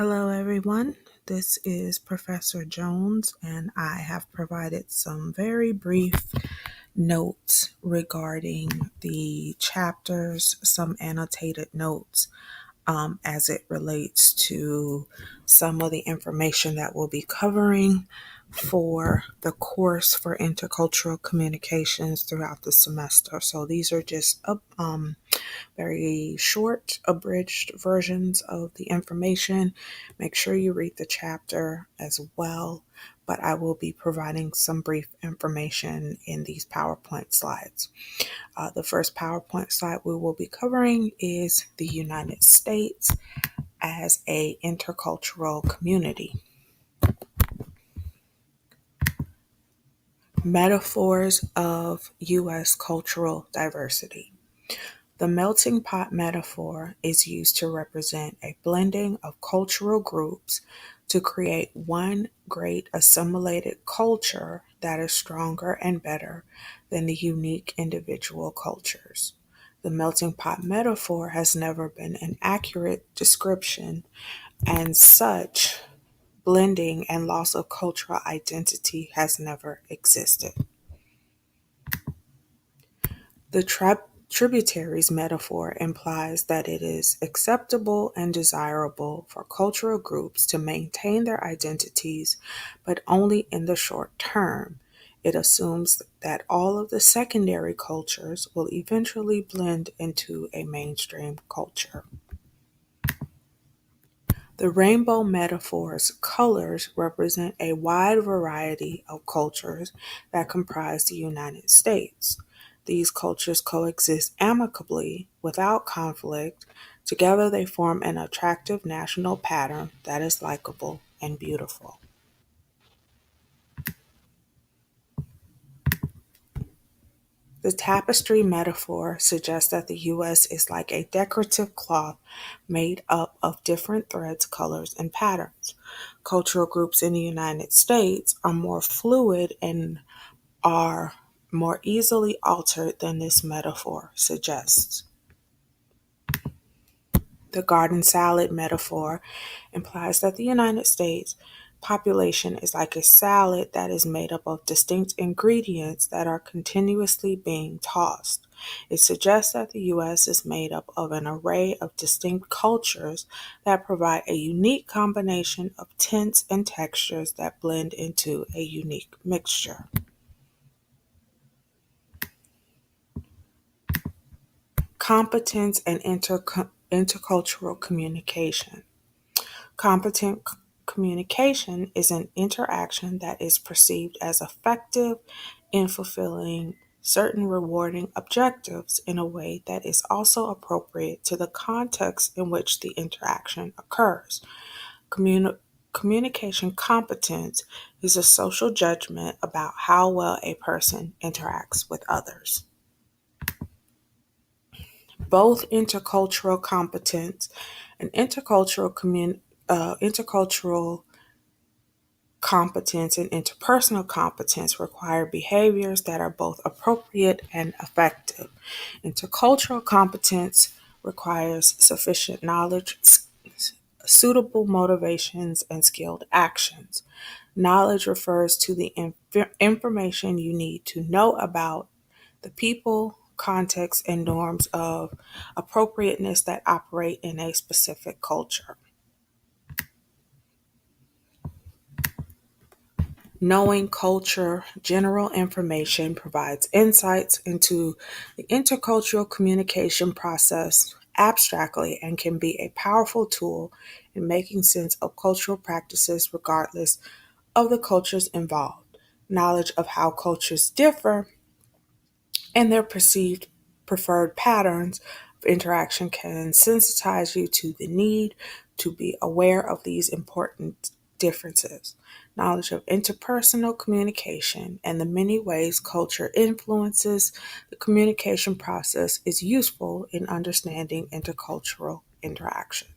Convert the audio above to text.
Hello, everyone. This is Professor Jones, and I have provided some very brief notes regarding the chapters, some annotated notes as it relates to some of the information that we'll be covering for the course for intercultural communications throughout the semester. So these are just very short, abridged versions of the information. Make sure you read the chapter as well, but I will be providing some brief information in these PowerPoint slides. The first PowerPoint slide we will be covering is the United States as a intercultural community. Metaphors of U.S. cultural diversity. The melting pot metaphor is used to represent a blending of cultural groups to create one great assimilated culture that is stronger and better than the unique individual cultures. The melting pot metaphor has never been an accurate description, and such blending and loss of cultural identity has never existed. The tributaries metaphor implies that it is acceptable and desirable for cultural groups to maintain their identities, but only in the short term. It assumes that all of the secondary cultures will eventually blend into a mainstream culture. The rainbow metaphor's colors represent a wide variety of cultures that comprise the United States. These cultures coexist amicably without conflict. Together they form an attractive national pattern that is likable and beautiful. The tapestry metaphor suggests that the U.S. is like a decorative cloth made up of different threads, colors, and patterns. Cultural groups in the United States are more fluid and are more easily altered than this metaphor suggests. The garden salad metaphor implies that the United States population is like a salad that is made up of distinct ingredients that are continuously being tossed. It suggests that the U.S. is made up of an array of distinct cultures that provide a unique combination of tints and textures that blend into a unique mixture. Competence and intercultural communication. Competent communication is an interaction that is perceived as effective in fulfilling certain rewarding objectives in a way that is also appropriate to the context in which the interaction occurs. Communication competence is a social judgment about how well a person interacts with others. Both intercultural competence and intercultural competence and interpersonal competence require behaviors that are both appropriate and effective. Intercultural competence requires sufficient knowledge, suitable motivations, and skilled actions. Knowledge refers to the information you need to know about the people, context, and norms of appropriateness that operate in a specific culture. Knowing culture, general information provides insights into the intercultural communication process abstractly and can be a powerful tool in making sense of cultural practices regardless of the cultures involved. Knowledge of how cultures differ and their perceived preferred patterns of interaction can sensitize you to the need to be aware of these important differences. Knowledge of interpersonal communication and the many ways culture influences the communication process is useful in understanding intercultural interaction.